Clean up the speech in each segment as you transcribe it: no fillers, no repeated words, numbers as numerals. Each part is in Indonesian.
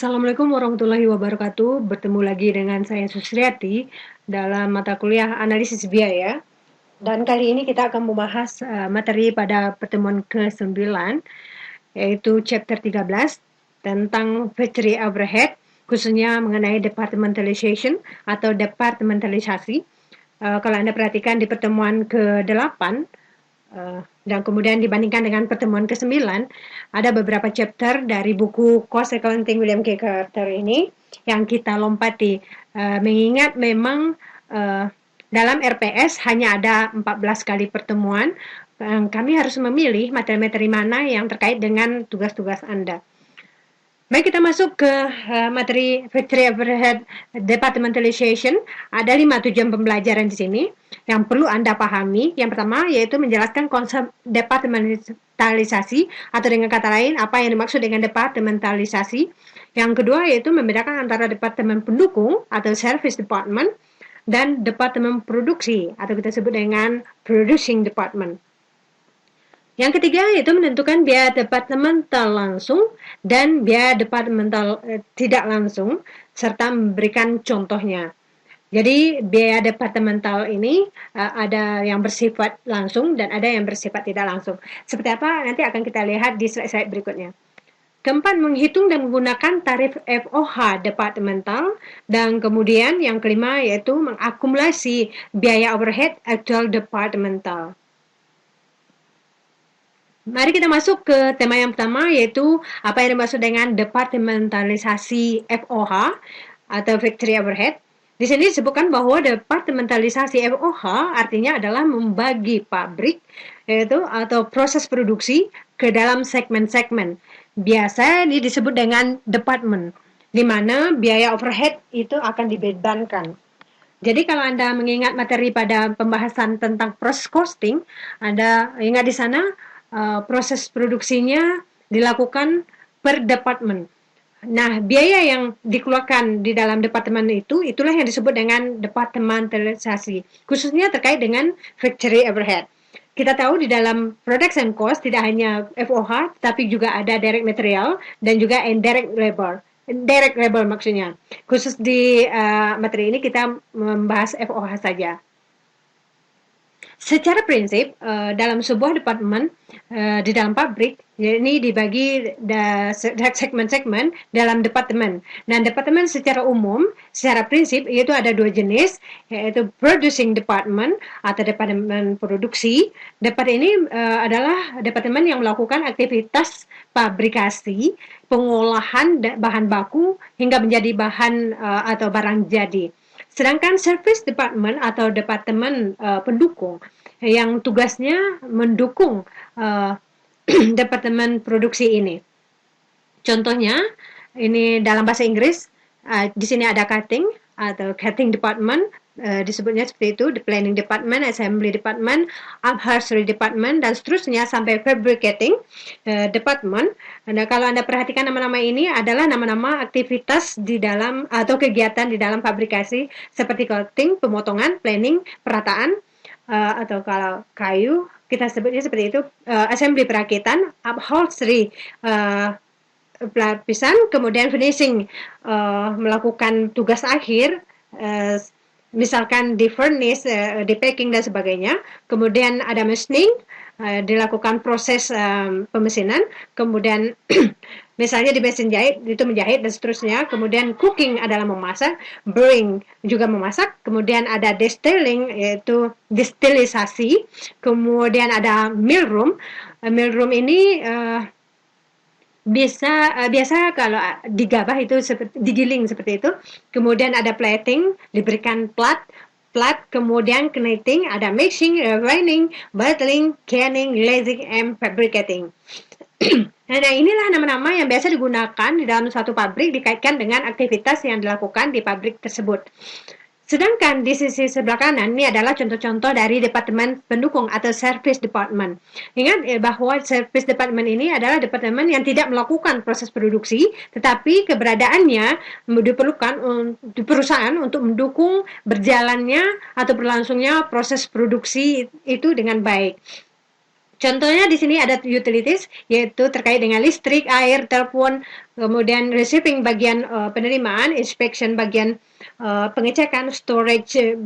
Assalamualaikum warahmatullahi wabarakatuh. Bertemu lagi dengan saya Susriati dalam mata kuliah analisis biaya. Dan kali ini kita akan membahas materi pada pertemuan ke-9, yaitu chapter 13 tentang factory overhead, khususnya mengenai departmentalization atau departementalisasi. Kalau Anda perhatikan di pertemuan ke-8, dan kemudian dibandingkan dengan pertemuan ke-9, ada beberapa chapter dari buku Cost Accounting William K. Carter ini yang kita lompati. Mengingat memang dalam RPS hanya ada 14 kali pertemuan, kami harus memilih materi-materi mana yang terkait dengan tugas-tugas Anda. Baik, kita masuk ke materi Factory Overhead Departmentalization. Ada 5 tujuan pembelajaran di sini yang perlu Anda pahami. Yang pertama yaitu menjelaskan konsep departementalisasi, atau dengan kata lain apa yang dimaksud dengan departementalisasi. Yang kedua yaitu membedakan antara departemen pendukung atau service department dan departemen produksi, atau kita sebut dengan producing department. Yang ketiga yaitu menentukan biaya departemental langsung dan biaya departemental tidak langsung, serta memberikan contohnya. Jadi biaya departemental ini ada yang bersifat langsung dan ada yang bersifat tidak langsung. Seperti apa nanti akan kita lihat di slide-slide berikutnya. Keempat, menghitung dan menggunakan tarif FOH departemental. Dan kemudian yang kelima yaitu mengakumulasi biaya overhead actual departemental. Mari kita masuk ke tema yang pertama, yaitu apa yang dimaksud dengan departementalisasi FOH atau factory overhead. Di sini disebutkan bahwa departementalisasi FOH artinya adalah membagi pabrik yaitu atau proses produksi ke dalam segmen-segmen. Biasa ini disebut dengan department, di mana biaya overhead itu akan dibebankan. Jadi kalau Anda mengingat materi pada pembahasan tentang proses costing, Anda ingat di sana proses produksinya dilakukan per departemen. Nah, biaya yang dikeluarkan di dalam departemen itu, itulah yang disebut dengan departementalisasi, khususnya terkait dengan factory overhead. Kita tahu di dalam production cost tidak hanya FOH, tapi juga ada direct material dan juga indirect labor. Direct labor maksudnya. Khusus di materi ini kita membahas FOH saja. Secara prinsip, dalam sebuah departemen di dalam pabrik, ini dibagi segmen-segmen dalam departemen. Dan departemen secara umum, secara prinsip, itu ada dua jenis, yaitu producing department atau departemen produksi. Departemen ini adalah departemen yang melakukan aktivitas pabrikasi, pengolahan bahan baku hingga menjadi bahan atau barang jadi. Sedangkan service department atau departemen pendukung yang tugasnya mendukung departemen produksi ini. Contohnya, ini dalam bahasa Inggris, di sini ada cutting atau cutting department, disebutnya seperti itu, the planning department, assembly department, upholstery department, dan seterusnya sampai fabricating department. Nah, kalau Anda perhatikan nama-nama ini adalah nama-nama aktivitas di dalam atau kegiatan di dalam fabrikasi seperti cutting, pemotongan, planning, perataan, atau kalau kayu kita sebutnya seperti itu, assembly perakitan, upholstery pelapisan, kemudian finishing melakukan tugas akhir, misalkan di furnish, di packing dan sebagainya. Kemudian ada machining, dilakukan proses pemesinan. Kemudian misalnya di mesin jahit itu menjahit dan seterusnya. Kemudian cooking adalah memasak, brewing juga memasak. Kemudian ada distilling yaitu distilisasi. Kemudian ada mill room. Mill room ini biasa kalau digabah itu seperti digiling seperti itu. Kemudian ada plating, diberikan plat, kemudian knitting, ada mixing, refining, bottling, canning, glazing, and fabricating. Nah, inilah nama-nama yang biasa digunakan di dalam suatu pabrik dikaitkan dengan aktivitas yang dilakukan di pabrik tersebut. Sedangkan di sisi sebelah kanan ini adalah contoh-contoh dari departemen pendukung atau service department. Ingat bahwa service department ini adalah departemen yang tidak melakukan proses produksi, tetapi keberadaannya diperlukan di perusahaan untuk mendukung berjalannya atau berlangsungnya proses produksi itu dengan baik. Contohnya di sini ada utilities, yaitu terkait dengan listrik, air, telepon, kemudian receiving bagian penerimaan, inspection bagian pengecekan, storage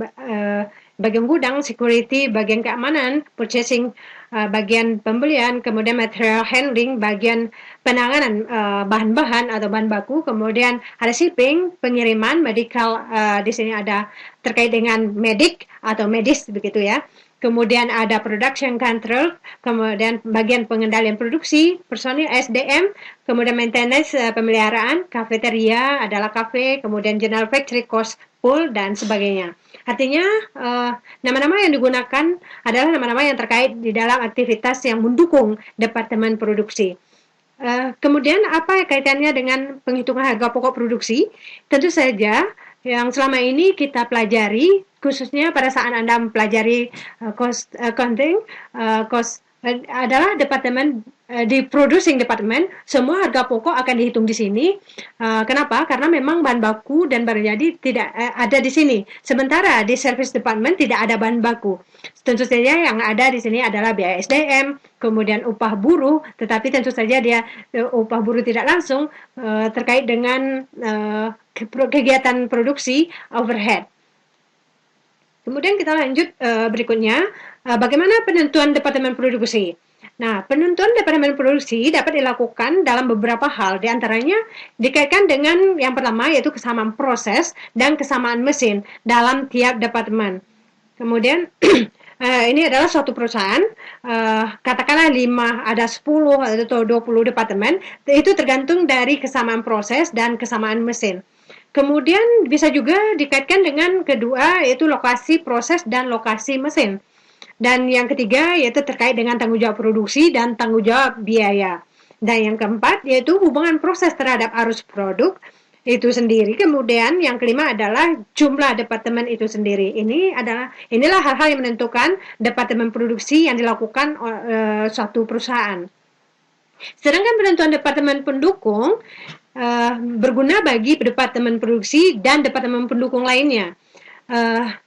bagian gudang, security bagian keamanan, purchasing bagian pembelian, kemudian material handling bagian penanganan bahan-bahan atau bahan baku, kemudian ada shipping, pengiriman, medical, di sini ada terkait dengan medik atau medis begitu ya. Kemudian ada production control, kemudian bagian pengendalian produksi, personil SDM, kemudian maintenance pemeliharaan, kafeteria adalah kafe, kemudian general factory cost pool dan sebagainya. Artinya nama-nama yang digunakan adalah nama-nama yang terkait di dalam aktivitas yang mendukung departemen produksi. Kemudian apa kaitannya dengan penghitungan harga pokok produksi? Tentu saja yang selama ini kita pelajari, khususnya pada saat Anda mempelajari cost accounting, cost adalah departemen di producing department, semua harga pokok akan dihitung di sini. Kenapa? Karena memang bahan baku dan barang jadi tidak ada di sini. Sementara di service department tidak ada bahan baku. Tentu saja yang ada di sini adalah biaya SDM, kemudian upah buruh, tetapi tentu saja dia upah buruh tidak langsung terkait dengan kegiatan produksi overhead. Kemudian kita lanjut berikutnya, bagaimana penentuan departemen produksi. Nah, penentuan departemen produksi dapat dilakukan dalam beberapa hal, diantaranya dikaitkan dengan yang pertama yaitu kesamaan proses dan kesamaan mesin dalam tiap departemen. Kemudian ini adalah suatu perusahaan, katakanlah 5, ada 10 atau 20 departemen, itu tergantung dari kesamaan proses dan kesamaan mesin. Kemudian bisa juga dikaitkan dengan kedua yaitu lokasi proses dan lokasi mesin. Dan yang ketiga yaitu terkait dengan tanggung jawab produksi dan tanggung jawab biaya. Dan yang keempat yaitu hubungan proses terhadap arus produk itu sendiri. Kemudian yang kelima adalah jumlah departemen itu sendiri. Inilah hal-hal yang menentukan departemen produksi yang dilakukan suatu perusahaan. Sedangkan penentuan departemen pendukung berguna bagi departemen produksi dan departemen pendukung lainnya.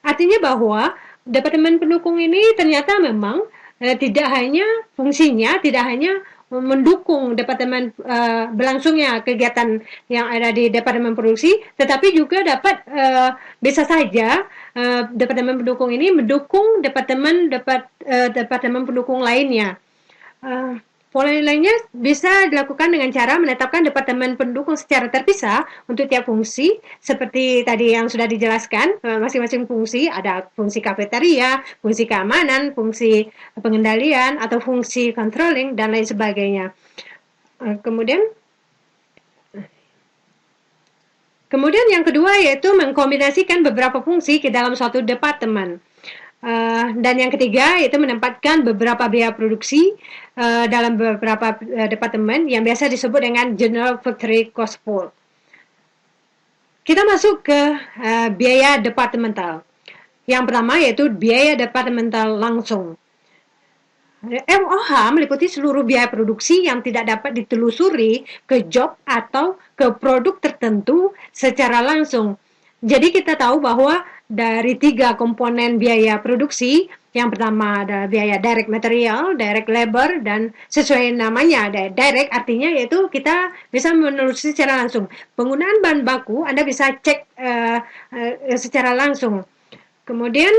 Artinya bahwa departemen pendukung ini ternyata memang tidak hanya fungsinya, tidak hanya mendukung departemen berlangsungnya kegiatan yang ada di departemen produksi, tetapi juga dapat bisa saja departemen pendukung ini mendukung departemen pendukung lainnya. Pola lainnya bisa dilakukan dengan cara menetapkan departemen pendukung secara terpisah untuk tiap fungsi, seperti tadi yang sudah dijelaskan, masing-masing fungsi, ada fungsi kafeteria, fungsi keamanan, fungsi pengendalian, atau fungsi controlling, dan lain sebagainya. Kemudian yang kedua yaitu mengkombinasikan beberapa fungsi ke dalam suatu departemen. Dan yang ketiga yaitu menempatkan beberapa biaya produksi dalam beberapa departemen yang biasa disebut dengan General Factory Cost Pool. Kita masuk ke biaya departemental. Yang pertama yaitu biaya departemental langsung. MOH meliputi seluruh biaya produksi yang tidak dapat ditelusuri ke job atau ke produk tertentu secara langsung. Jadi kita tahu bahwa dari 3 komponen biaya produksi, yang pertama ada biaya direct material, direct labor, dan sesuai namanya, direct artinya yaitu kita bisa menelusuri secara langsung. Penggunaan bahan baku Anda bisa cek secara langsung. Kemudian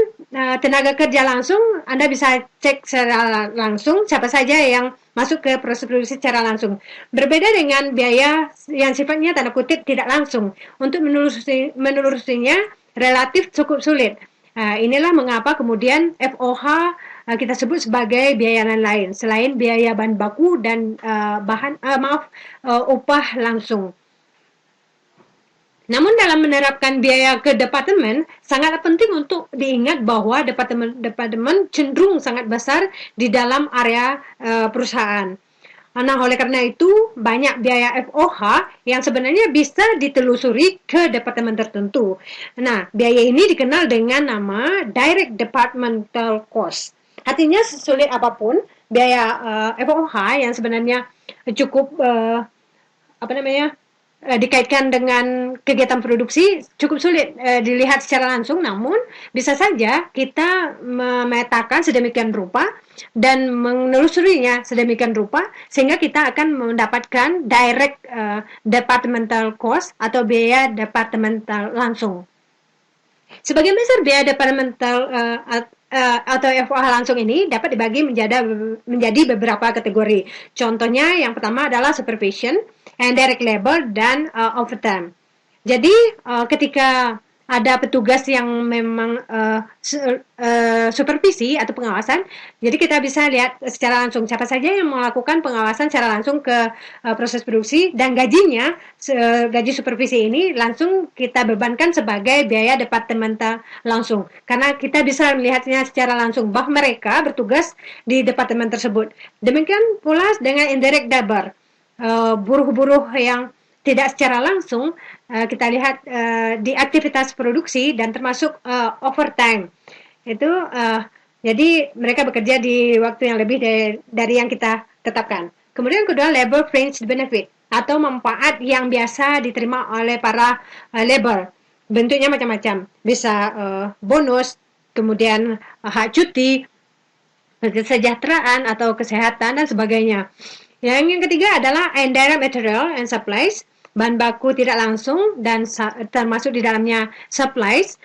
tenaga kerja langsung Anda bisa cek secara langsung siapa saja yang masuk ke proses produksi secara langsung. Berbeda dengan biaya yang sifatnya tanda kutip tidak langsung. Untuk menelususinya relatif cukup sulit. Inilah mengapa kemudian FOH kita sebut sebagai biaya lain selain biaya bahan baku dan upah langsung. Namun dalam menerapkan biaya ke departemen sangat penting untuk diingat bahwa departemen cenderung sangat besar di dalam area perusahaan. Nah, oleh karena itu, banyak biaya FOH yang sebenarnya bisa ditelusuri ke departemen tertentu. Nah, biaya ini dikenal dengan nama Direct Departmental Cost. Artinya, sesulit apapun, biaya FOH yang sebenarnya cukup, dikaitkan dengan kegiatan produksi cukup sulit dilihat secara langsung, namun bisa saja kita memetakan sedemikian rupa dan menelusurinya sedemikian rupa sehingga kita akan mendapatkan direct departmental cost atau biaya departemental langsung. Sebagian besar biaya departemental atau FOH langsung ini dapat dibagi menjadi beberapa kategori. Contohnya yang pertama adalah supervision, indirect labor, dan overtime. Jadi ketika ada petugas yang memang supervisi atau pengawasan, jadi kita bisa lihat secara langsung siapa saja yang melakukan pengawasan secara langsung ke proses produksi, dan gajinya, gaji supervisi ini langsung kita bebankan sebagai biaya departemental langsung, karena kita bisa melihatnya secara langsung bahwa mereka bertugas di departemen tersebut. Demikian pula dengan indirect labor, buruh-buruh yang tidak secara langsung kita lihat di aktivitas produksi dan termasuk overtime. Itu jadi mereka bekerja di waktu yang lebih dari yang kita tetapkan. Kemudian kedua, labor fringe benefit atau manfaat yang biasa diterima oleh para labor. Bentuknya macam-macam. Bisa bonus, kemudian hak cuti, kesejahteraan atau kesehatan dan sebagainya. Yang ketiga adalah indirect material and supplies, bahan baku tidak langsung dan termasuk di dalamnya supplies,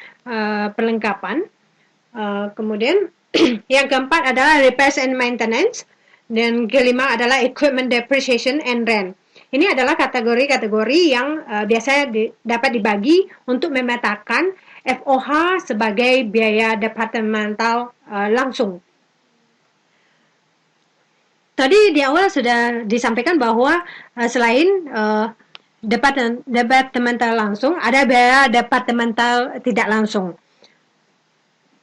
perlengkapan. Kemudian yang keempat adalah repairs and maintenance, dan kelima adalah equipment depreciation and rent. Ini adalah kategori-kategori yang biasanya dapat dibagi untuk memetakan FOH sebagai biaya departemental langsung. Tadi di awal sudah disampaikan bahwa selain departemental langsung, ada biaya departemental tidak langsung.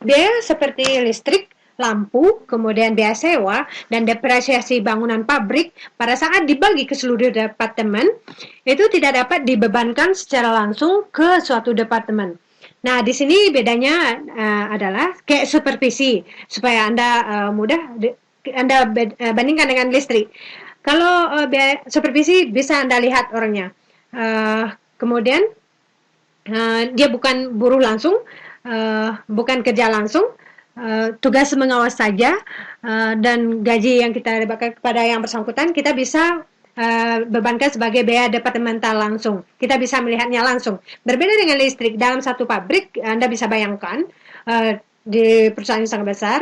Biaya seperti listrik, lampu, kemudian biaya sewa, dan depresiasi bangunan pabrik pada saat dibagi ke seluruh departemen, itu tidak dapat dibebankan secara langsung ke suatu departemen. Nah, di sini bedanya adalah kayak supervisi, supaya Anda mudah Anda bandingkan dengan listrik. Kalau supervisi bisa Anda lihat orangnya. Kemudian dia bukan buruh langsung, bukan kerja langsung, tugas mengawas saja, dan gaji yang kita dapatkan kepada yang bersangkutan kita bisa bebankan sebagai biaya departemental langsung. Kita bisa melihatnya langsung. Berbeda dengan listrik, dalam satu pabrik Anda bisa bayangkan di perusahaan yang sangat besar,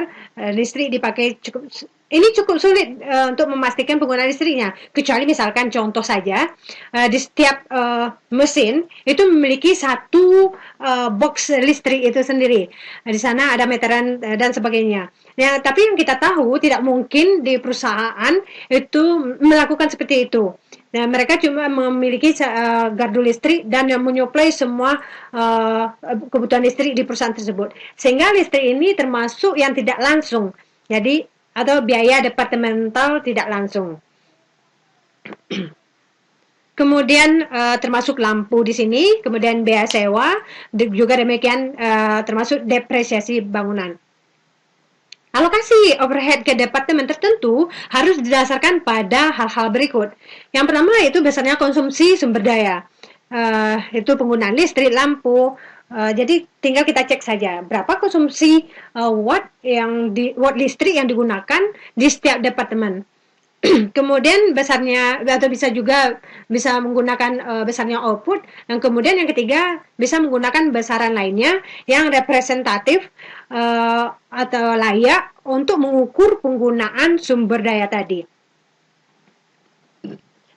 listrik dipakai cukup sulit untuk memastikan penggunaan listriknya, kecuali misalkan contoh saja di setiap mesin itu memiliki satu box listrik itu sendiri. Di sana ada meteran dan sebagainya. Ya, tapi yang kita tahu tidak mungkin di perusahaan itu melakukan seperti itu. Nah, mereka cuma memiliki gardu listrik dan yang menyuplai semua kebutuhan listrik di perusahaan tersebut. Sehingga listrik ini termasuk yang tidak langsung. Jadi atau biaya departemental tidak langsung. Kemudian termasuk lampu di sini, kemudian biaya sewa, juga demikian termasuk depresiasi bangunan. Alokasi overhead ke departemen tertentu harus didasarkan pada hal-hal berikut. Yang pertama itu besarnya konsumsi sumber daya. Itu penggunaan listrik, lampu. Jadi tinggal kita cek saja berapa konsumsi watt listrik yang digunakan di setiap departemen. Kemudian besarnya, atau bisa menggunakan besarnya output, dan kemudian yang ketiga bisa menggunakan besaran lainnya yang representatif atau layak untuk mengukur penggunaan sumber daya tadi.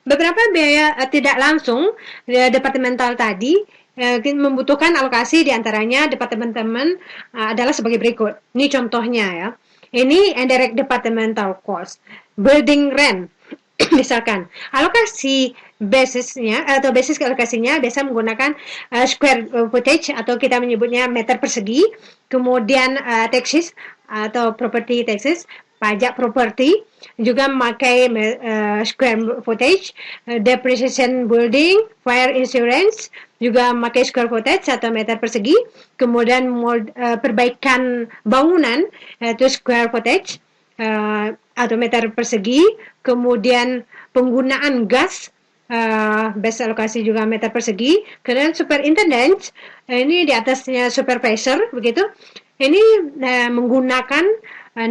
Beberapa biaya tidak langsung departemental tadi membutuhkan alokasi, diantaranya departemen adalah sebagai berikut. Ini contohnya ya. Ini indirect departmental cost, building rent. Misalkan alokasi basisnya atau basis alokasinya biasa menggunakan square footage atau kita menyebutnya meter persegi, kemudian taxes atau property taxes, pajak properti, juga memakai square footage, depreciation building, fire insurance, juga memakai square footage atau meter persegi, kemudian perbaikan bangunan itu square footage atau meter persegi, kemudian penggunaan gas base alokasi juga meter persegi. Kemudian superintendent, ini di atasnya supervisor, begitu. Ini menggunakan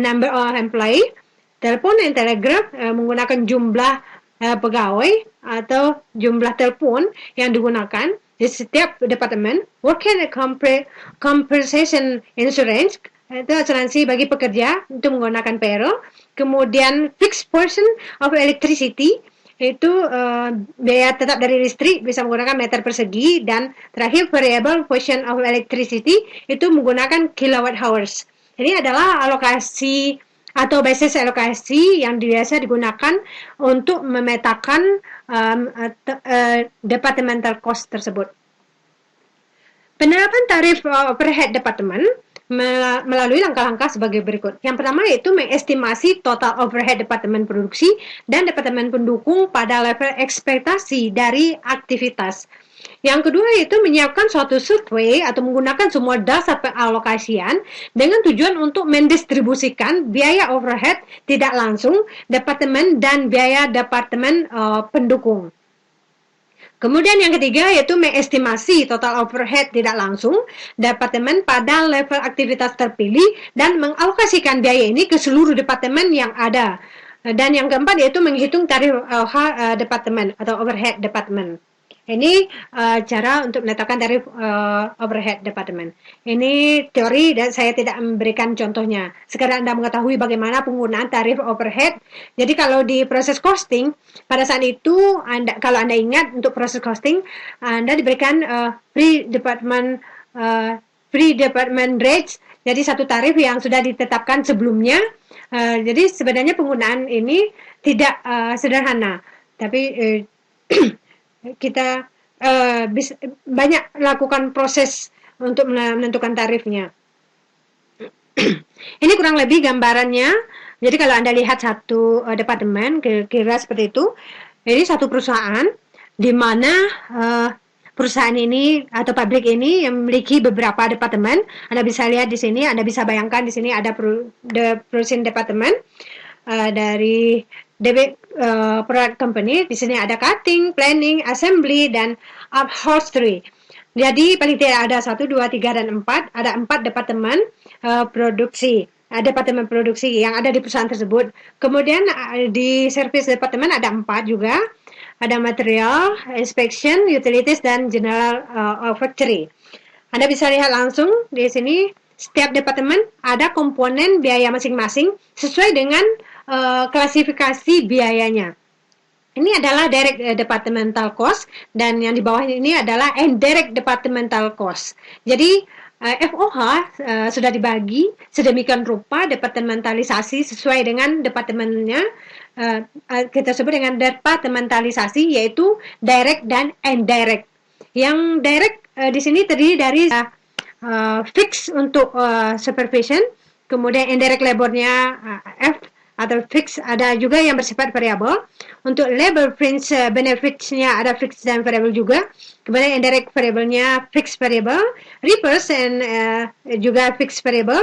number of employee, telepon dan telegraf menggunakan jumlah pegawai atau jumlah telepon yang digunakan di setiap departemen. Worker compensation insurance, itu asuransi bagi pekerja untuk menggunakan payroll. Kemudian fixed portion of electricity, itu biaya tetap dari listrik bisa menggunakan meter persegi. Dan terakhir variable portion of electricity, itu menggunakan kilowatt hours. Ini adalah alokasi atau basis alokasi yang biasa digunakan untuk memetakan departmental cost tersebut. Penerapan tarif overhead departemen melalui langkah-langkah sebagai berikut. Yang pertama yaitu mengestimasi total overhead departemen produksi dan departemen pendukung pada level ekspektasi dari aktivitas. Yang kedua yaitu menyiapkan suatu survei atau menggunakan semua data pengalokasian dengan tujuan untuk mendistribusikan biaya overhead tidak langsung departemen dan biaya departemen pendukung. Kemudian yang ketiga yaitu mengestimasi total overhead tidak langsung departemen pada level aktivitas terpilih dan mengalokasikan biaya ini ke seluruh departemen yang ada. Dan yang keempat yaitu menghitung tarif departemen atau overhead departemen. Ini cara untuk menetapkan tarif overhead departemen. Ini teori dan saya tidak memberikan contohnya. Sekarang Anda mengetahui bagaimana penggunaan tarif overhead. Jadi kalau di proses costing, pada saat itu kalau Anda ingat untuk proses costing, Anda diberikan pre-department rates. Jadi satu tarif yang sudah ditetapkan sebelumnya. Jadi sebenarnya penggunaan ini tidak sederhana, tapi kita bisa banyak lakukan proses untuk menentukan tarifnya. Ini kurang lebih gambarannya. Jadi kalau Anda lihat satu departemen kira-kira seperti itu. Jadi satu perusahaan di mana perusahaan ini atau pabrik ini yang memiliki beberapa departemen. Anda bisa lihat di sini, Anda bisa bayangkan di sini ada production department dari product company. Di sini ada cutting, planning, assembly, dan upholstery. Jadi paling tidak ada 1, 2, 3, dan 4. Ada 4 departemen produksi. Departemen produksi yang ada di perusahaan tersebut. Kemudian di service departemen ada 4 juga. Ada material, inspection, utilities, dan general factory. Anda bisa lihat langsung di sini setiap departemen ada komponen biaya masing-masing sesuai dengan klasifikasi biayanya. Ini adalah direct departmental cost dan yang di bawah ini adalah indirect departmental cost. Jadi FOH sudah dibagi sedemikian rupa departementalisasi sesuai dengan departemennya. Kita sebut dengan departementalisasi yaitu direct dan indirect. Yang direct di sini terdiri dari fix untuk supervision, kemudian indirect labornya F atau fix, ada juga yang bersifat variabel. Untuk labor fringe benefits-nya ada fix dan variable juga. Kemudian indirect variable-nya fixed variable, repairs and juga fixed variable,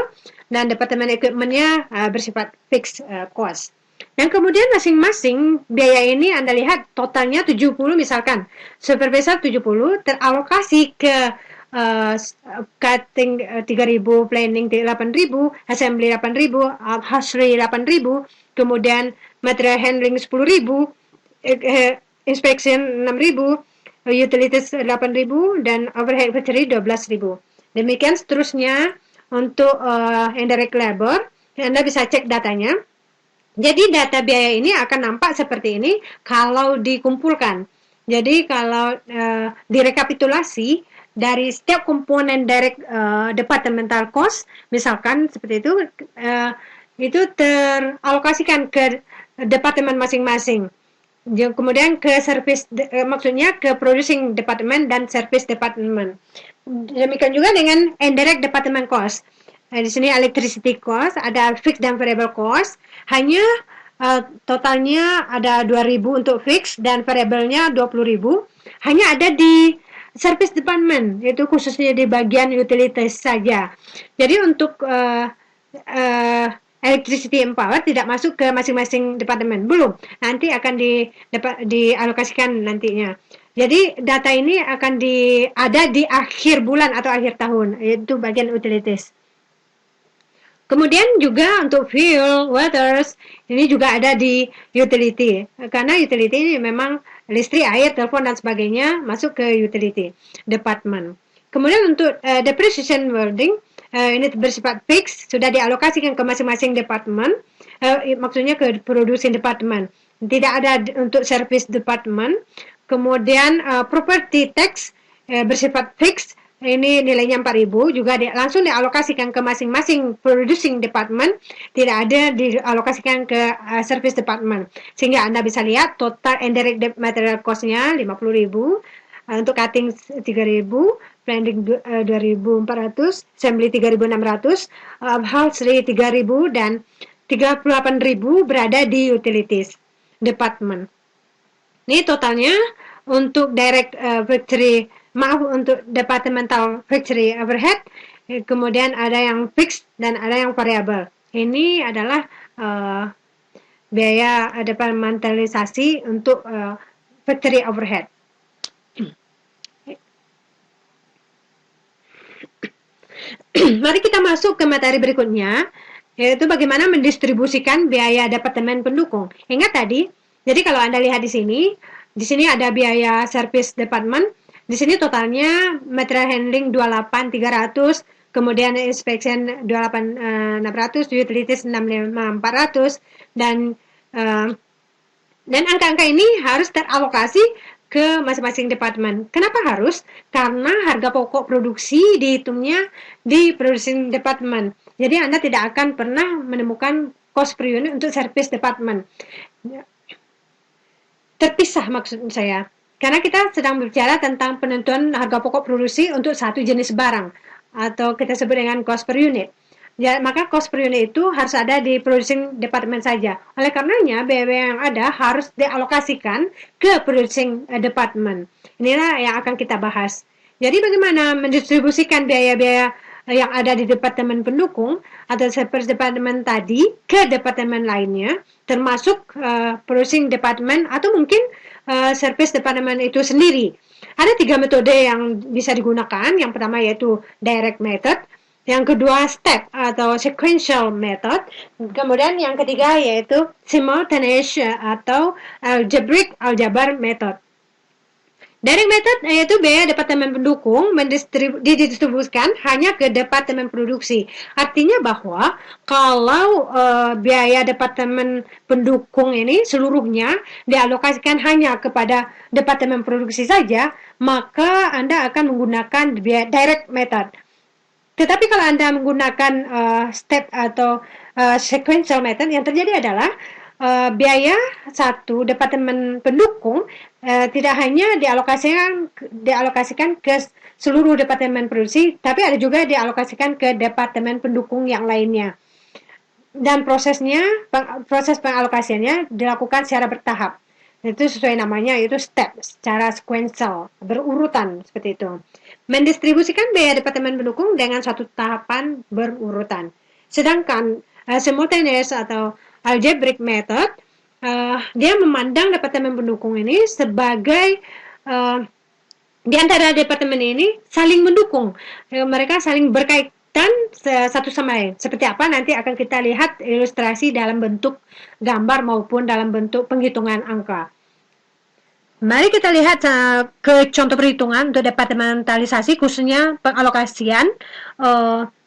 dan departemen equipment-nya bersifat fixed cost. Dan kemudian masing-masing biaya ini Anda lihat totalnya 70 misalkan. Supervisor 70 teralokasi ke cutting 3.000, planning 8.000, assembly 8.000, upholstery 8.000, kemudian material handling 10.000, inspection 6.000, utilities 8.000, dan overhead factory 12.000. Demikian seterusnya untuk indirect labor. Anda bisa cek datanya. Jadi data biaya ini akan nampak seperti ini kalau dikumpulkan. Jadi kalau direkapitulasi dari setiap komponen direct departmental cost, misalkan seperti itu teralokasikan ke departemen masing-masing. Kemudian ke service, maksudnya ke producing department dan service department. Demikian juga dengan indirect department cost. Di sini electricity cost, ada fixed dan variable cost. Hanya totalnya ada 2.000 untuk fix dan variabelnya 20.000. Hanya ada di service department, yaitu khususnya di bagian utilities saja. Jadi untuk electricity and power tidak masuk ke masing-masing departemen, belum. Nanti akan dialokasikan nantinya. Jadi data ini akan ada di akhir bulan atau akhir tahun, yaitu bagian utilities. Kemudian juga untuk fuel, waters, ini juga ada di utility. Karena utility ini memang listrik, air, telepon, dan sebagainya masuk ke utility department. Kemudian untuk depreciation wording, ini bersifat fix, sudah dialokasikan ke masing-masing departemen, maksudnya ke producing department. Tidak ada untuk service department. Kemudian property tax bersifat fix, ini nilainya 4.000, juga langsung dialokasikan ke masing-masing producing department, tidak ada dialokasikan ke service department. Sehingga Anda bisa lihat total indirect material cost-nya 50.000, untuk cutting 3.000, blending 2.400, assembly 3.600, upholstery 3.000, dan 38.000 berada di utilities department. Ini totalnya untuk direct factory, untuk departmental factory overhead, kemudian ada yang fixed dan ada yang variable. Ini adalah biaya departementalisasi untuk factory overhead. Mari kita masuk ke materi berikutnya, yaitu bagaimana mendistribusikan biaya departemen pendukung. Ingat tadi, jadi kalau Anda lihat di sini ada biaya service department, di sini totalnya material handling 28.300, kemudian inspection 28.600, utilities 65.400, dan angka-angka ini harus teralokasi ke masing-masing departemen. Kenapa harus? Karena harga pokok produksi dihitungnya di producing department. Jadi Anda tidak akan pernah menemukan cost per unit untuk service department. Terpisah maksud saya. Karena kita sedang berbicara tentang penentuan harga pokok produksi untuk satu jenis barang, atau kita sebut dengan cost per unit. Ya, maka cost per unit itu harus ada di producing department saja. Oleh karenanya, biaya yang ada harus dialokasikan ke producing department. Inilah yang akan kita bahas. Jadi bagaimana mendistribusikan biaya-biaya yang ada di departemen pendukung atau service department tadi ke departemen lainnya, termasuk producing department atau mungkin service department itu sendiri. Ada 3 metode yang bisa digunakan. Yang pertama yaitu direct method, yang kedua step atau sequential method, kemudian yang ketiga yaitu simultaneous atau algebraic method. Direct method yaitu biaya departemen pendukung didistribusikan hanya ke departemen produksi. Artinya bahwa kalau biaya departemen pendukung ini seluruhnya dialokasikan hanya kepada departemen produksi saja, maka Anda akan menggunakan biaya direct method. Tetapi kalau Anda menggunakan step atau sequential method, yang terjadi adalah biaya satu departemen pendukung tidak hanya dialokasikan ke seluruh departemen produksi, tapi ada juga dialokasikan ke departemen pendukung yang lainnya. Dan proses pengalokasiannya dilakukan secara bertahap. Itu sesuai namanya, yaitu step, secara sequential, berurutan seperti itu. Mendistribusikan biaya departemen pendukung dengan suatu tahapan berurutan. Sedangkan simultaneous atau algebraic method, dia memandang departemen pendukung ini sebagai di antara departemen ini saling mendukung. Mereka saling berkaitan satu sama lain. Seperti apa nanti akan kita lihat ilustrasi dalam bentuk gambar maupun dalam bentuk penghitungan angka. Mari kita lihat ke contoh perhitungan untuk departementalisasi, khususnya pengalokasian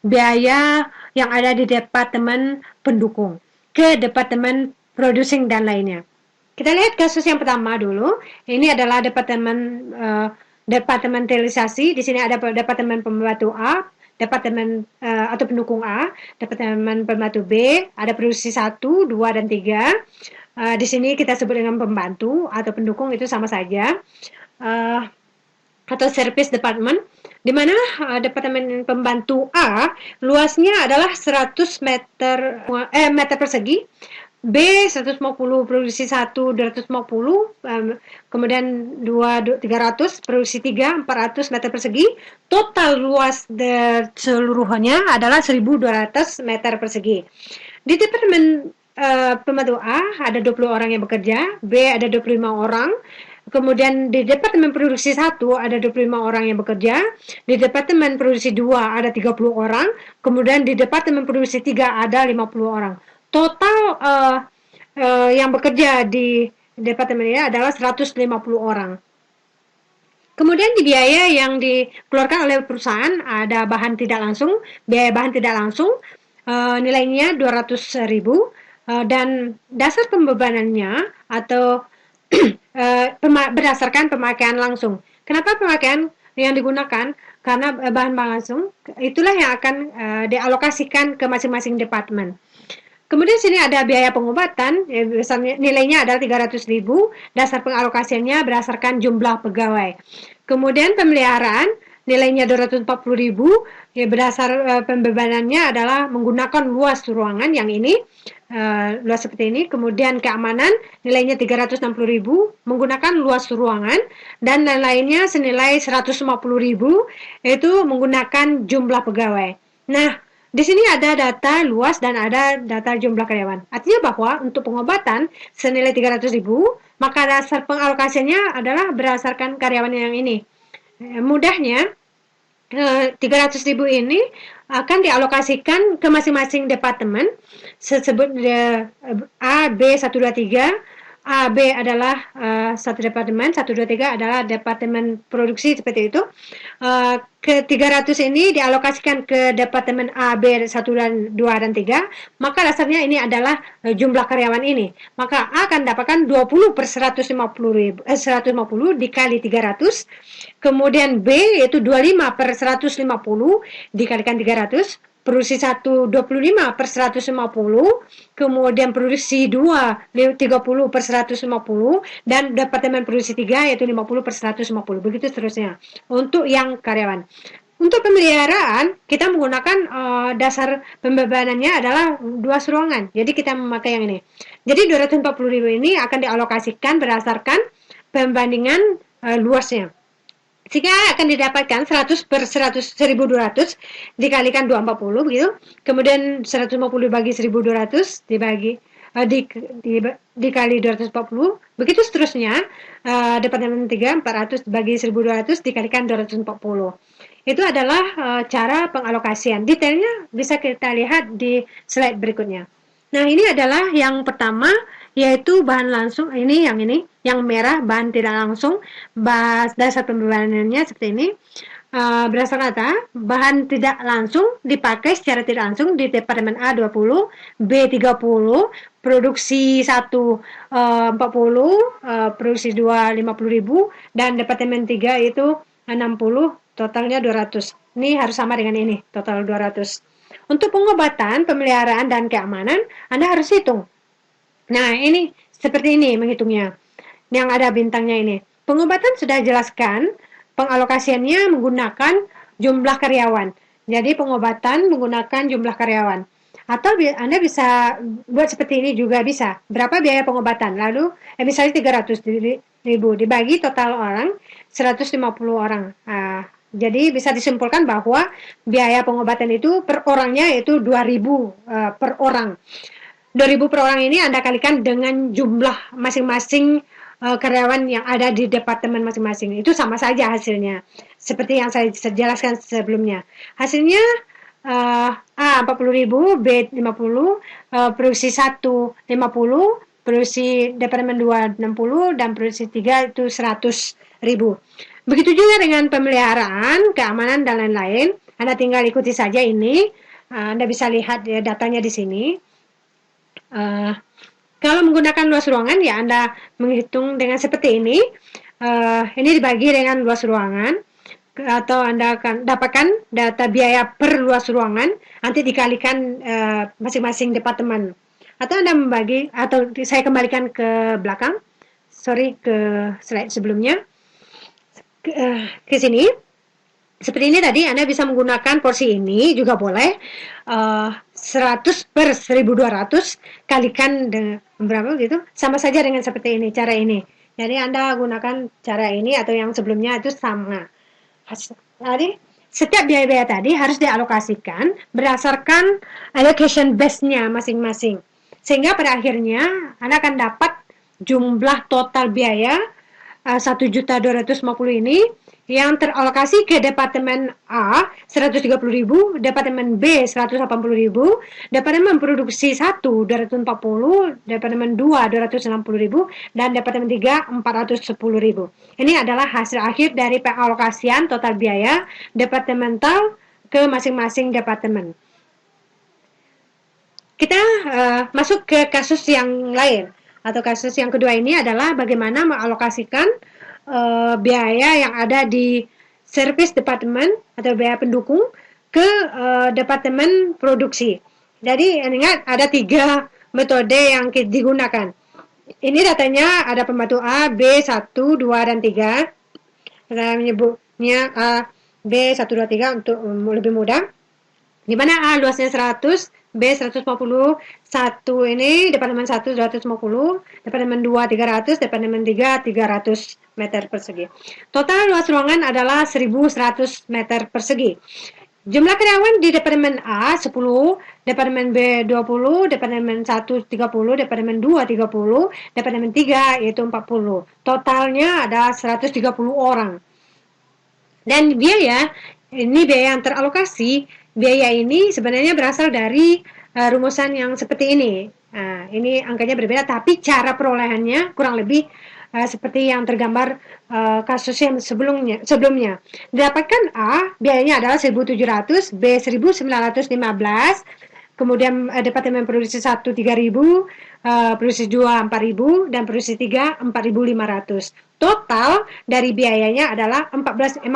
biaya yang ada di departemen pendukung ke departemen producing dan lainnya. Kita lihat kasus yang pertama dulu. Ini adalah departementalisasi. Di sini ada departemen pembantu A, departemen atau pendukung A, departemen pembantu B, ada produksi 1, 2, dan 3. Di sini kita sebut dengan pembantu atau pendukung, itu sama saja, atau service department, di mana departemen pembantu A luasnya adalah 100 meter persegi, B 150, produksi 1 250, kemudian 2 300, produksi 3 400 meter persegi. Total luas seluruhnya adalah 1.200 meter persegi. Di Departemen Pembantu A ada 20 orang yang bekerja, B ada 25 orang, kemudian di Departemen Produksi 1 ada 25 orang yang bekerja, di Departemen Produksi 2 ada 30 orang, kemudian di Departemen Produksi 3 ada 50 orang. Total yang bekerja di departemen ini adalah 150 orang. Kemudian di biaya yang dikeluarkan oleh perusahaan ada bahan tidak langsung, biaya bahan tidak langsung nilainya 200.000 dan dasar pembebanannya atau berdasarkan pemakaian langsung. Kenapa pemakaian yang digunakan? Karena bahan-bahan langsung itulah yang akan dialokasikan ke masing-masing departemen. Kemudian sini ada biaya pengobatan, nilainya adalah 300.000, dasar pengalokasiannya berdasarkan jumlah pegawai. Kemudian pemeliharaan, nilainya 240.000, ya berdasar pembebanannya adalah menggunakan luas ruangan yang ini, luas seperti ini. Kemudian keamanan, nilainya 360.000, menggunakan luas ruangan, dan lain-lainnya senilai 150.000, yaitu menggunakan jumlah pegawai. Nah, di sini ada data luas dan ada data jumlah karyawan. Artinya bahwa untuk pengobatan senilai 300.000, maka dasar pengalokasinya adalah berdasarkan karyawan yang ini. Mudahnya, 300.000 ini akan dialokasikan ke masing-masing departemen. Sebut A, B, 1, 2, 3. A, B adalah satu departemen, 1, 2, 3 adalah departemen produksi seperti itu. Ke 300 ini dialokasikan ke departemen A, B, 1, 2, dan 3, maka dasarnya ini adalah jumlah karyawan ini. Maka A akan dapatkan 20 per 150 dikali 300, kemudian B yaitu 25 per 150 dikalikan 300, produksi 1 25 per 150, kemudian produksi 2 30 per 150, dan departemen produksi 3 yaitu 50 per 150, begitu seterusnya untuk yang karyawan. Untuk pemeliharaan kita menggunakan dasar pembebanannya adalah luas ruangan, jadi kita memakai yang ini. Jadi 240.000 ini akan dialokasikan berdasarkan pembandingan luasnya, sehingga akan didapatkan 100 per 100, 1200 dikalikan 240 begitu. Kemudian 150 bagi 1200 dikali 240, begitu seterusnya. Departemen 3 400 bagi 1200 dikalikan 240. Itu adalah cara pengalokasian. Detailnya bisa kita lihat di slide berikutnya. Nah, ini adalah yang pertama, yaitu bahan langsung. Ini yang merah bahan tidak langsung. Dasar pembebanannya seperti ini. Berdasarkan data, bahan tidak langsung dipakai secara tidak langsung di departemen A 20, B 30, produksi 1 40, produksi 2 50.000, dan departemen 3 itu 60, totalnya 200. Ini harus sama dengan ini, total 200. Untuk pengobatan, pemeliharaan, dan keamanan, Anda harus hitung. Nah, ini seperti ini menghitungnya. Yang ada bintangnya ini. Pengobatan sudah jelaskan, pengalokasiannya menggunakan jumlah karyawan. Jadi pengobatan menggunakan jumlah karyawan. Atau Anda bisa buat seperti ini juga bisa. Berapa biaya pengobatan? Lalu misalnya 300.000 dibagi total orang 150 orang. Jadi bisa disimpulkan bahwa biaya pengobatan itu per orangnya yaitu 2.000 per orang. 2.000 per orang ini Anda kalikan dengan jumlah masing-masing karyawan yang ada di departemen masing-masing. Itu sama saja hasilnya. Seperti yang saya jelaskan sebelumnya. Hasilnya A 40.000, B 50, produksi 1 50, produksi departemen 2 60, dan produksi 3 itu 100.000. Begitu juga dengan pemeliharaan, keamanan, dan lain-lain. Anda tinggal ikuti saja ini. Anda bisa lihat ya, datanya di sini. Kalau menggunakan luas ruangan, ya Anda menghitung dengan seperti ini. Ini dibagi dengan luas ruangan. Atau Anda akan dapatkan data biaya per luas ruangan, nanti dikalikan masing-masing departemen. Atau Anda membagi, atau saya kembalikan ke belakang. Ke slide sebelumnya. Ke sini. Seperti ini tadi, Anda bisa menggunakan porsi ini juga boleh. 100 per 1200 kalikan dengan berapa gitu. Sama saja dengan seperti ini, cara ini. Jadi Anda gunakan cara ini atau yang sebelumnya itu sama. Tadi setiap biaya-biaya tadi harus dialokasikan berdasarkan allocation base-nya masing-masing. Sehingga pada akhirnya Anda akan dapat jumlah total biaya 1.250.000 ini yang teralokasi ke Departemen A 130.000, Departemen B 180.000, Departemen Produksi 1 240, Departemen 2 260.000, dan Departemen 3 410.000. Ini adalah hasil akhir dari pengalokasian total biaya departemental ke masing-masing departemen. Kita masuk ke kasus yang lain, atau kasus yang kedua ini adalah bagaimana mengalokasikan biaya yang ada di service department atau biaya pendukung ke departemen produksi. Jadi ingat ada 3 metode yang digunakan. Ini datanya ada pembantu A, B, 1, 2, dan 3. Saya menyebutnya A, B, 1, 2, 3 untuk lebih mudah. Di mana A luasnya 100, B 150, 1 ini Departemen 1 250, Departemen 2 300, Departemen 3 300 meter persegi. Total luas ruangan adalah 1.100 meter persegi. Jumlah karyawan di Departemen A 10, Departemen B 20, Departemen 1 30, Departemen 2 30, Departemen 3 yaitu 40. Totalnya ada 130 orang. Dan biaya, ini biaya yang teralokasi. Biaya ini sebenarnya berasal dari rumusan yang seperti ini. Ini angkanya berbeda, tapi cara perolehannya kurang lebih seperti yang tergambar kasus yang sebelumnya. Didapatkan A, biayanya adalah 1.700, B 1.915, kemudian Departemen Produksi 1 3.000, Produksi 2 4.000, dan Produksi 3 4.500. Total dari biayanya adalah 14.000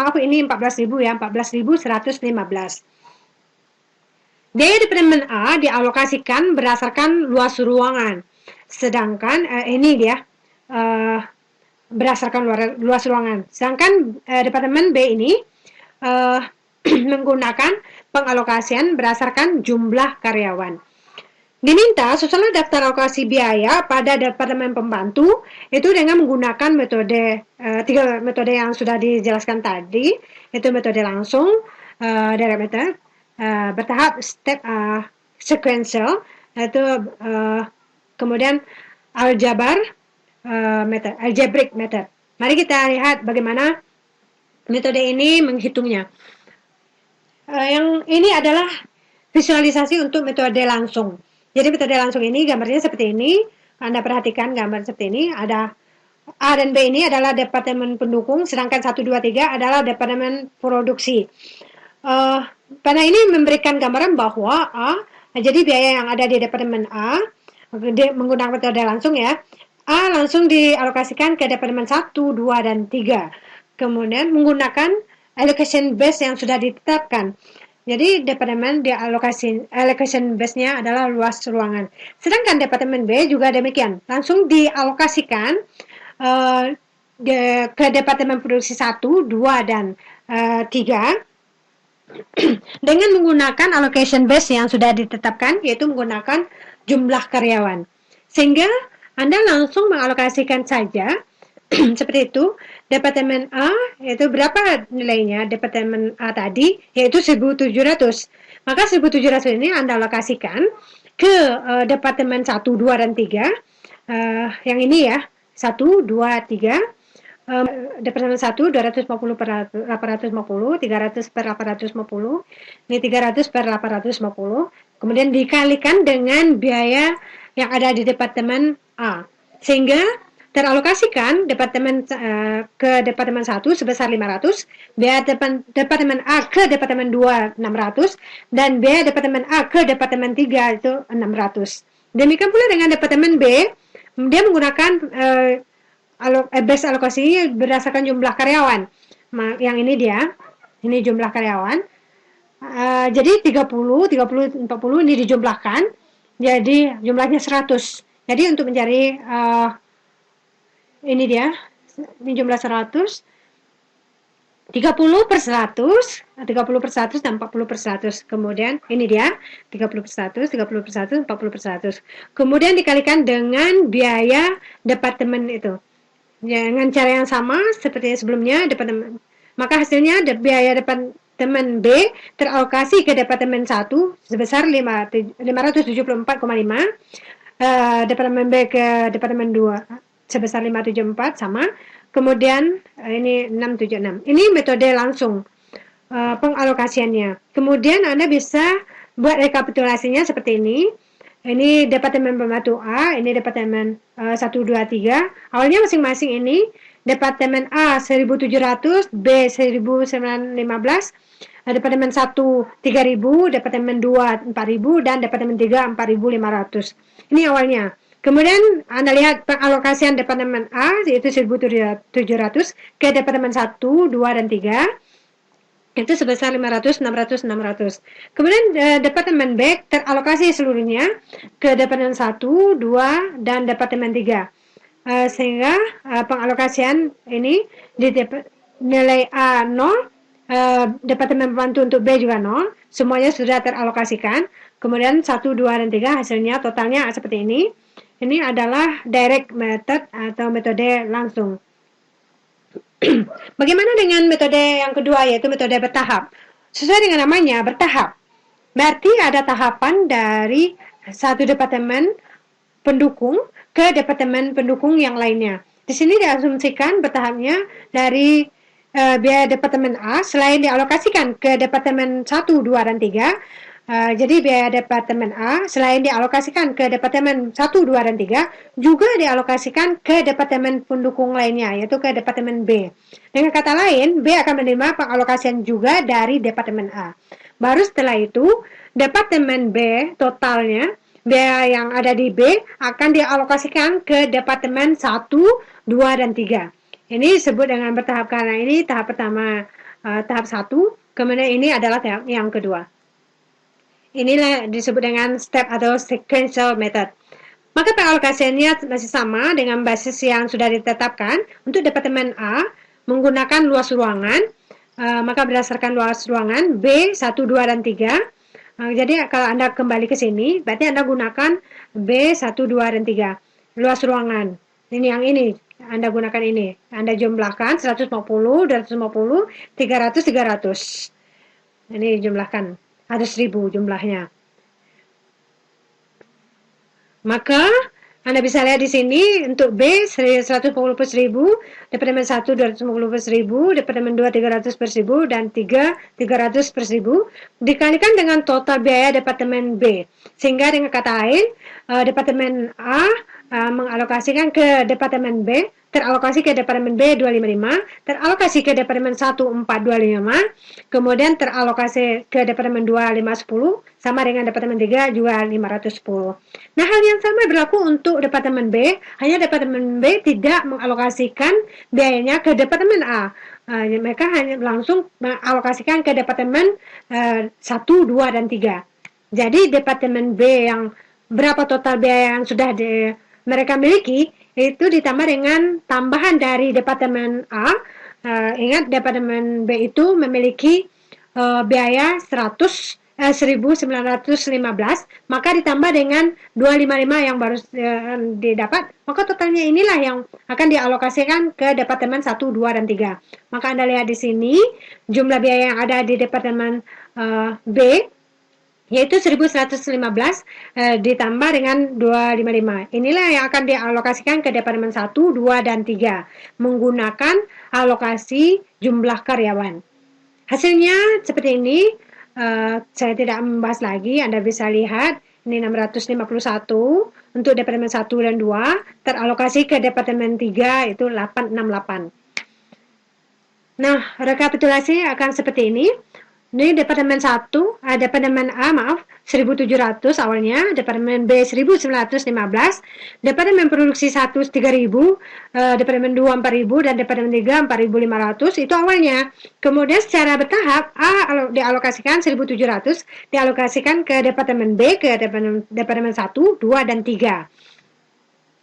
ya, 14.115. Biaya Departemen A dialokasikan berdasarkan luas ruangan. Sedangkan ini dia berdasarkan luas ruangan. Sedangkan Departemen B ini menggunakan pengalokasian berdasarkan jumlah karyawan. Diminta susunlah daftar alokasi biaya pada Departemen Pembantu itu dengan menggunakan metode 3 metode yang sudah dijelaskan tadi, itu metode langsung, direct method, bertahap, step sequential, yaitu kemudian algebraic method. Mari kita lihat bagaimana metode ini menghitungnya. Yang ini adalah visualisasi untuk metode langsung. Jadi metode langsung ini gambarnya seperti ini. Anda perhatikan gambar seperti ini. Ada A dan B ini adalah departemen pendukung, sedangkan 1, 2, 3 adalah departemen produksi. Pada ini memberikan gambaran bahwa jadi biaya yang ada di Departemen A, menggunakan metode langsung ya, A langsung dialokasikan ke Departemen 1, 2, dan 3. Kemudian menggunakan allocation base yang sudah ditetapkan. Jadi Departemen allocation base-nya adalah luas ruangan. Sedangkan Departemen B juga demikian, langsung dialokasikan ke Departemen Produksi 1, 2, dan 3 dengan menggunakan allocation base yang sudah ditetapkan, yaitu menggunakan jumlah karyawan. Sehingga Anda langsung mengalokasikan saja seperti itu. Departemen A yaitu berapa nilainya? Departemen A tadi yaitu 1.700. Maka 1.700 ini Anda alokasikan ke Departemen 1, 2, dan 3. Yang ini ya, 1, 2, 3. Departemen 1 250 per 850, 300 per 850, ini 300 per 850, kemudian dikalikan dengan biaya yang ada di Departemen A, sehingga teralokasikan ke Departemen 1 sebesar 500, biaya Departemen A ke Departemen 2 600, dan biaya Departemen A ke Departemen 3 itu 600. Demikian pula dengan Departemen B, dia menggunakan base alokasi berdasarkan jumlah karyawan. Yang ini dia, ini jumlah karyawan. Jadi 30, 40 ini dijumlahkan, jadi jumlahnya 100. Jadi untuk mencari ini dia, ini jumlah 100. 30 per 100, 30 per 100 dan 40 per 100. Kemudian ini dia 30 per 100, 30 per 100, 40 per 100. Kemudian dikalikan dengan biaya departemen itu. Dengan cara yang sama seperti sebelumnya, maka hasilnya biaya Departemen B teralokasi ke Departemen 1 sebesar 574,5, Departemen B ke Departemen 2 sebesar 574 sama, kemudian ini 676. Ini metode langsung pengalokasiannya. Kemudian Anda bisa buat rekapitulasinya seperti ini. Ini Departemen Pembantu A, ini Departemen 1, 2, 3. Awalnya masing-masing ini Departemen A 1.700, B 1.915, Departemen 1 3.000, Departemen 2 4.000, dan Departemen 3 4.500. Ini awalnya. Kemudian Anda lihat pengalokasian Departemen A yaitu 1.700 ke Departemen 1, 2, dan 3 itu sebesar 500, 600, 600. Kemudian Departemen B teralokasi seluruhnya ke Departemen 1, 2, dan Departemen 3. Sehingga pengalokasian ini di nilai A 0, Departemen Pembantu untuk B juga 0, semuanya sudah teralokasikan. Kemudian 1, 2, dan 3 hasilnya totalnya seperti ini. Ini adalah direct method atau metode langsung. Bagaimana dengan metode yang kedua, yaitu metode bertahap? Sesuai dengan namanya, bertahap. Berarti ada tahapan dari satu departemen pendukung ke departemen pendukung yang lainnya. Di sini diasumsikan bertahapnya dari biaya departemen A selain dialokasikan ke departemen 1, 2, dan 3. Jadi biaya departemen A selain dialokasikan ke departemen 1, 2, dan 3 juga dialokasikan ke departemen pendukung lainnya, yaitu ke departemen B. Dengan kata lain, B akan menerima pengalokasian juga dari departemen A. Baru setelah itu, departemen B totalnya biaya yang ada di B akan dialokasikan ke departemen 1, 2, dan 3. Ini disebut dengan bertahap karena ini tahap pertama, tahap 1, kemudian ini adalah tahap yang kedua. Inilah disebut dengan step atau sequential method. Maka pengalokasiannya masih sama dengan basis yang sudah ditetapkan. Untuk Departemen A menggunakan luas ruangan, maka berdasarkan luas ruangan B 1, 2, dan 3. Jadi kalau Anda kembali ke sini, berarti Anda gunakan B 1, 2, dan 3. Luas ruangan. Ini yang ini. Anda gunakan ini. Anda jumlahkan 150, 250, 300, 300. Ini jumlahkan. Ada 1.000 jumlahnya. Maka Anda bisa lihat di sini untuk B 150 per 1.000, Departemen 1 250 per 1.000, Departemen 2 300 per 1.000, dan 3 300 per 1.000 dikalikan dengan total biaya Departemen B. Sehingga dengan kata lain, Departemen A mengalokasikan ke Departemen B, teralokasi ke Departemen B 255, teralokasi ke Departemen 1 425, kemudian teralokasi ke Departemen 2 510, sama dengan Departemen 3 juga 510. Nah, hal yang sama berlaku untuk Departemen B, hanya Departemen B tidak mengalokasikan biayanya ke Departemen A. Mereka hanya langsung mengalokasikan ke Departemen 1, 2, dan 3. Jadi Departemen B yang berapa total biaya yang sudah mereka miliki itu ditambah dengan tambahan dari Departemen A. Ingat Departemen B itu memiliki biaya 1.915, maka ditambah dengan 255 yang baru didapat, maka totalnya inilah yang akan dialokasikan ke Departemen 1, 2, dan 3. Maka Anda lihat di sini jumlah biaya yang ada di Departemen B yaitu 1.115 ditambah dengan 255. Inilah yang akan dialokasikan ke Departemen 1, 2, dan 3 menggunakan alokasi jumlah karyawan. Hasilnya seperti ini. Saya tidak membahas lagi, Anda bisa lihat ini 651 untuk Departemen 1 dan 2, teralokasi ke Departemen 3 itu 868. Nah, rekapitulasi akan seperti ini. Ini Departemen 1, Departemen A 1.700 awalnya, Departemen B 1.915, Departemen Produksi 1 3.000, Departemen 2 4.000, dan Departemen 3 4.500 itu awalnya. Kemudian secara bertahap A dialokasikan 1.700 dialokasikan ke Departemen B, ke Departemen 1, 2, dan 3.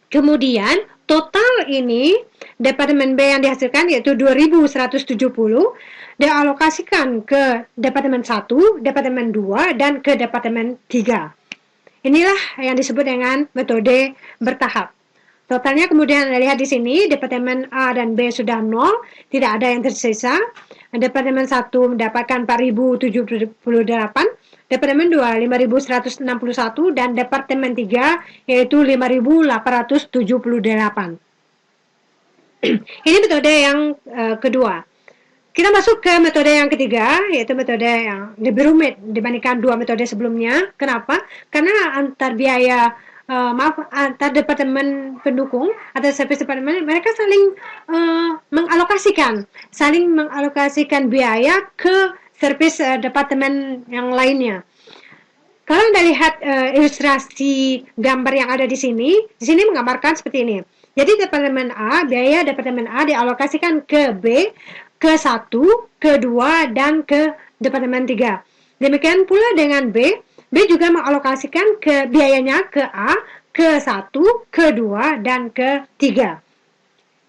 Kemudian total ini Departemen B yang dihasilkan yaitu 2.170 dialokasikan ke Departemen 1, Departemen 2, dan ke Departemen 3. Inilah yang disebut dengan metode bertahap. Totalnya kemudian Anda lihat di sini, Departemen A dan B sudah 0, tidak ada yang tersisa. Departemen 1 mendapatkan 4.078, Departemen 2 5.161, dan Departemen 3 yaitu 5.878. Ini metode yang kedua. Kita masuk ke metode yang ketiga, yaitu metode yang lebih rumit dibandingkan dua metode sebelumnya. Kenapa? Karena antar departemen pendukung atau service departemen, mereka saling mengalokasikan biaya ke service departemen yang lainnya. Kalau Anda lihat ilustrasi gambar yang ada di sini menggambarkan seperti ini. Jadi biaya departemen A dialokasikan ke B, ke 1, ke 2, dan ke Departemen 3. Demikian pula dengan B juga mengalokasikan ke biayanya ke A, ke 1, ke 2, dan ke 3.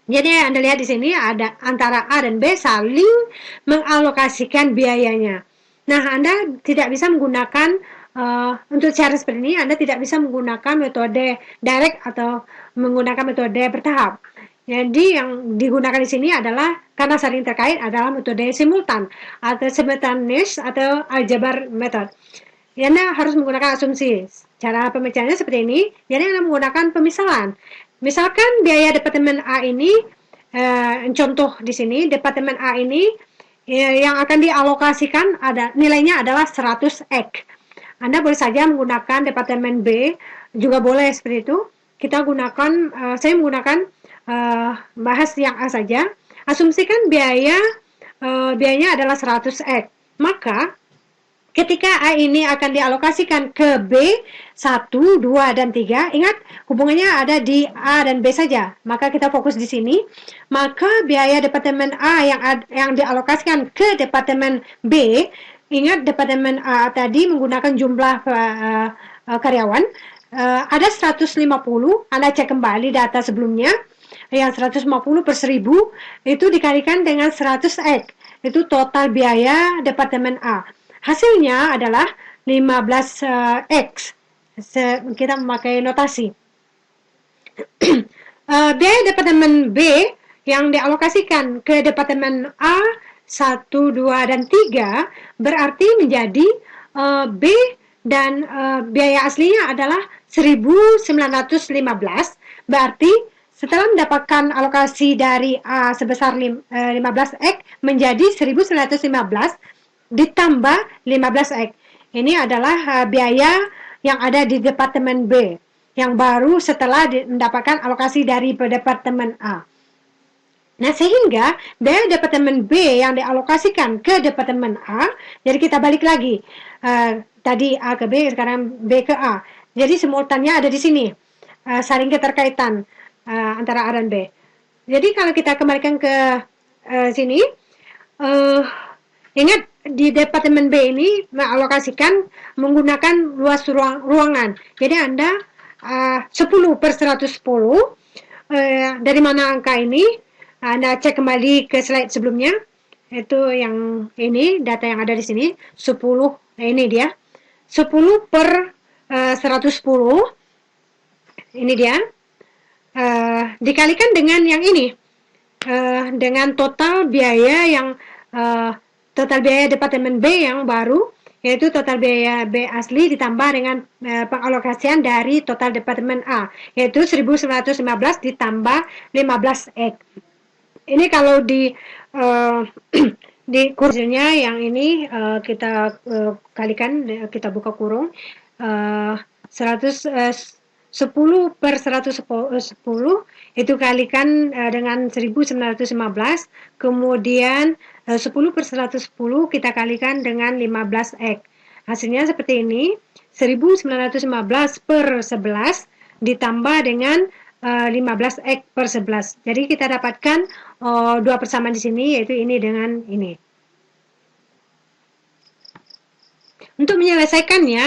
Jadi Anda lihat di sini ada antara A dan B saling mengalokasikan biayanya. Nah, Anda tidak bisa menggunakan untuk cara seperti ini, Anda tidak bisa menggunakan metode direct atau menggunakan metode bertahap. Jadi yang digunakan di sini adalah karena saling terkait adalah metode simultan atau simultaneous atau aljabar method. Anda harus menggunakan asumsi. Cara pemecahannya seperti ini. Jadi Anda menggunakan pemisalan. Misalkan biaya departemen A ini, contoh di sini departemen A ini yang akan dialokasikan nilainya adalah 100 X. Anda boleh saja menggunakan departemen B, juga boleh seperti itu. Saya menggunakan bahas yang A saja. Asumsikan biayanya adalah 100 X. Maka ketika A ini akan dialokasikan ke B 1, 2, dan 3, ingat hubungannya ada di A dan B saja. Maka kita fokus di sini. Maka biaya departemen A yang dialokasikan ke departemen B, ingat departemen A tadi menggunakan jumlah karyawan ada 150. Anda cek kembali data sebelumnya. Yang 150 per 1000 itu dikalikan dengan 100 X. Itu total biaya departemen A. Hasilnya adalah 15 X. Kita memakai notasi. Biaya departemen B yang dialokasikan ke departemen A 1, 2, dan 3 berarti menjadi B dan biaya aslinya adalah 1915. Berarti setelah mendapatkan alokasi dari A sebesar 15X menjadi 1915 ditambah 15X. Ini adalah biaya yang ada di Departemen B yang baru setelah mendapatkan alokasi dari Departemen A. Nah, sehingga biaya Departemen B yang dialokasikan ke Departemen A, jadi kita balik lagi. Tadi A ke B, sekarang B ke A. Jadi simultannya ada di sini. Saling keterkaitan antara A dan B. Jadi kalau kita kembalikan ke sini, ingat di Departemen B ini mengalokasikan menggunakan luas ruangan. Jadi Anda 10 per 110, dari mana angka ini? Anda cek kembali ke slide sebelumnya. Itu yang ini, data yang ada di sini. 10, ini dia. 10 per 110. Ini dia. Dikalikan dengan yang ini, dengan total biaya Departemen B yang baru, yaitu total biaya B asli ditambah dengan pengalokasian dari total Departemen A, yaitu 1915 ditambah 15X. Ini kalau di kursinya yang ini kita kalikan, kita buka kurung 10 per 110 itu kalikan dengan 1915, kemudian 10 per 110 kita kalikan dengan 15X. Hasilnya seperti ini, 1915 per 11 ditambah dengan 15X per 11. Jadi kita dapatkan dua persamaan di sini, yaitu ini dengan ini. Untuk menyelesaikannya,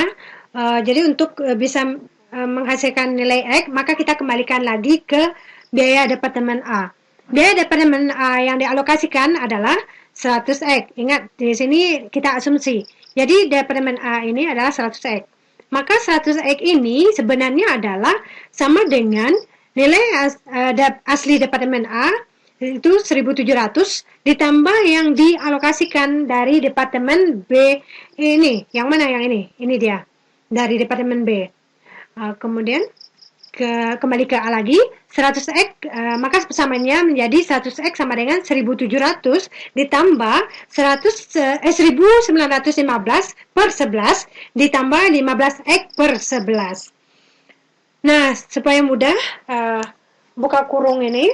jadi untuk bisa menghasilkan nilai X, maka kita kembalikan lagi ke biaya Departemen A. Biaya Departemen A yang dialokasikan adalah 100X. Ingat, di sini kita asumsi. Jadi Departemen A ini adalah 100X. Maka 100X ini sebenarnya adalah sama dengan nilai asli Departemen A itu 1.700 ditambah yang dialokasikan dari Departemen B ini. Yang mana yang ini? Ini dia. Dari Departemen B. Kemudian kembali ke A lagi, 100 X, maka persamanya menjadi 100 X sama dengan 1.700 ditambah 1.915 per 11 ditambah 15 X per 11. Nah, supaya mudah, buka kurung ini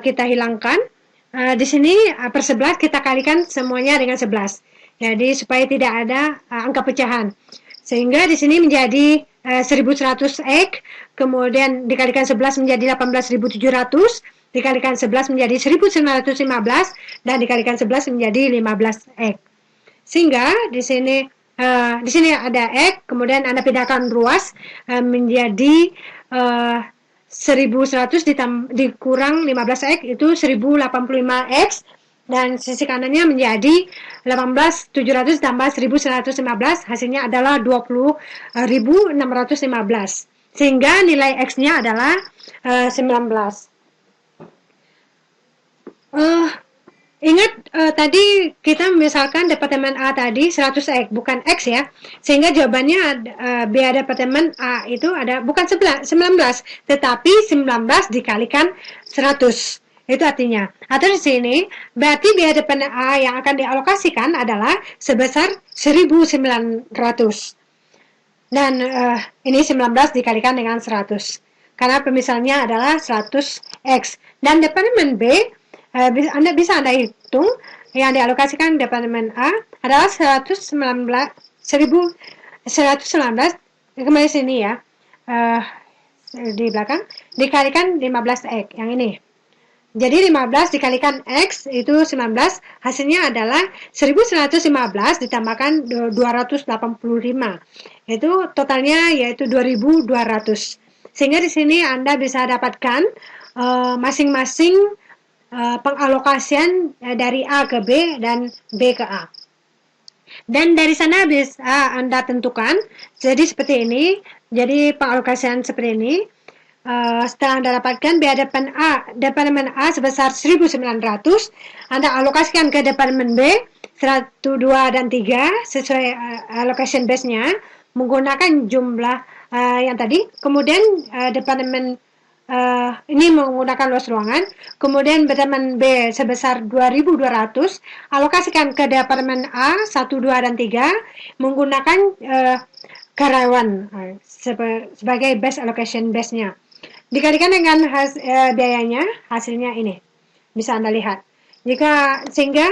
kita hilangkan. Di sini per 11 kita kalikan semuanya dengan 11. Jadi supaya tidak ada angka pecahan. Sehingga di sini menjadi 1.100 X, kemudian dikalikan 11 menjadi 18.700, dikalikan 11 menjadi 1.915, dan dikalikan 11 menjadi 15 X. Sehingga di sini ada X, kemudian Anda pindahkan ruas menjadi 1.100 dikurang 15 X itu 1.085 X, dan sisi kanannya menjadi 18.700 tambah 1.115, hasilnya adalah 20.615, sehingga nilai X-nya adalah 19. Ingat tadi kita misalkan Departemen A tadi 100 X, bukan X ya. Sehingga jawabannya biaya Departemen A itu ada bukan 19, tetapi 19 dikalikan 100. Itu artinya. Atau di sini berarti biaya Departemen A yang akan dialokasikan adalah sebesar 1.900. Dan ini 19 dikalikan dengan 100. Karena pemisalnya adalah 100 X. Dan Departemen B Anda bisa hitung yang dialokasikan Departemen A adalah 119 kembali sini ya, di belakang dikalikan 15 X yang ini. Jadi 15 dikalikan X itu 19, hasilnya adalah 1.115 ditambahkan 285. Itu totalnya yaitu 2.200. Sehingga di sini Anda bisa dapatkan masing-masing pengalokasian dari A ke B dan B ke A. Dan dari sana bisa Anda tentukan, jadi seperti ini, jadi pengalokasian seperti ini. Setelah Anda dapatkan biaya Departemen A sebesar 1.900, Anda alokasikan ke Departemen B 1, 2, dan 3 sesuai allocation base-nya menggunakan jumlah yang tadi. Kemudian Departemen ini menggunakan luas ruangan, kemudian Departemen B sebesar 2.200, alokasikan ke Departemen A 1, 2, dan 3 menggunakan karyawan sebagai base allocation base-nya. Dikalikan dengan biayanya, hasilnya ini. Bisa Anda lihat. Sehingga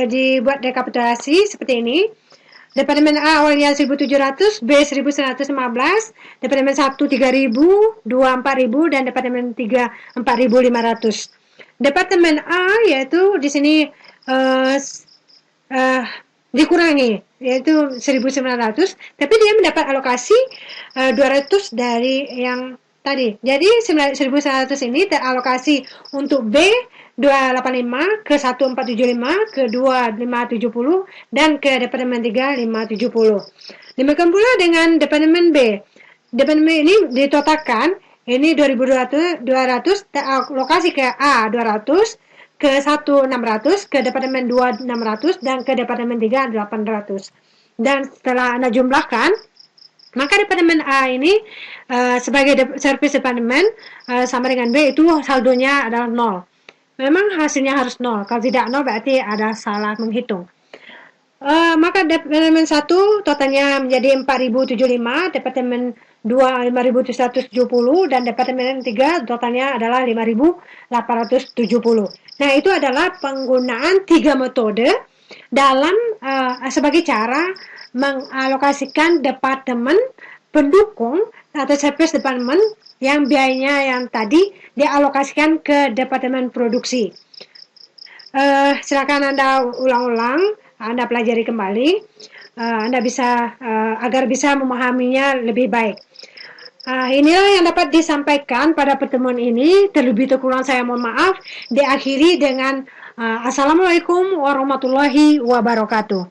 dibuat rekapitulasi seperti ini. Departemen A awalnya 1.700, B 1.115, Departemen 1 3.000, 2 4.000, dan Departemen 3 4.500. Departemen A yaitu di sini dikurangi yaitu 1.900, tapi dia mendapat alokasi 200 dari yang tadi. Jadi 1.900 ini teralokasi untuk B 285, ke 1475, ke 2570, dan ke Departemen 3 570. Demikian pula dengan Departemen B. Departemen ini ditotalkan, ini 2.200 teralokasi ke A 200, ke 1 600, ke Departemen 2 600, dan ke Departemen 3 800. Dan setelah Anda jumlahkan, maka Departemen A ini sebagai service departemen sama dengan B itu saldonya adalah 0. Memang hasilnya harus 0. Kalau tidak 0 berarti ada salah menghitung. Maka Departemen 1 totalnya menjadi 4.075, Departemen 2 5.770, dan Departemen 3 totalnya adalah 5.870. Nah, itu adalah penggunaan 3 metode dalam sebagai cara mengalokasikan departemen pendukung atau service department yang biayanya yang tadi dialokasikan ke Departemen Produksi. Silakan Anda ulang-ulang, Anda pelajari kembali, Anda bisa agar bisa memahaminya lebih baik. Inilah yang dapat disampaikan pada pertemuan ini. Terlebih kurang saya mohon maaf. Diakhiri dengan Assalamualaikum warahmatullahi wabarakatuh.